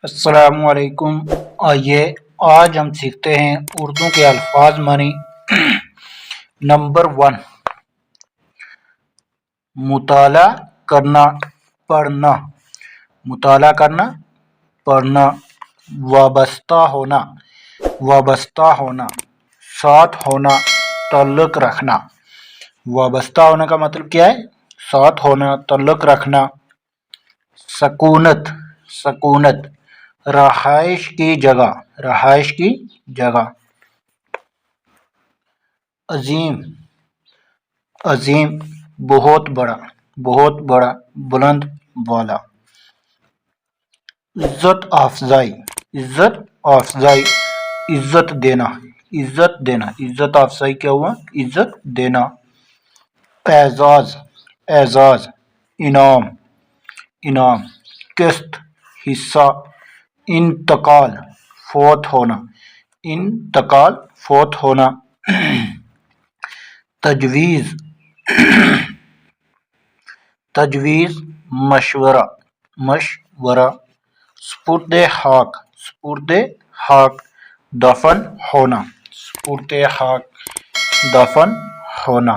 السلام علیکم۔ آئیے آج ہم سیکھتے ہیں اردو کے الفاظ معنی۔ نمبر 1، مطالعہ کرنا، پڑھنا۔ مطالعہ کرنا، پڑھنا۔ وابستہ ہونا، وابستہ ہونا۔ ساتھ ہونا، تعلق رکھنا۔ وابستہ ہونے کا مطلب کیا ہے؟ ساتھ ہونا، تعلق رکھنا۔ سکونت، سکونت۔ رہائش کی جگہ، رہائش کی جگہ۔ عظیم، عظیم۔ بہت بڑا، بہت بڑا، بلند والا۔ عزت افزائی، عزت افزائی۔ عزت دینا، عزت دینا۔ عزت افزائی کیا ہوا؟ عزت دینا۔ اعزاز، اعزاز۔ انعام، انعام۔ قسط، حصہ۔ انتقال، فوت ہونا، انتقال، فوت ہونا۔ تجویز، تجویز، مشورہ، مشورہ۔ سپرد حق، سپرد حق۔ دفن ہونا، سپرد حق، دفن ہونا۔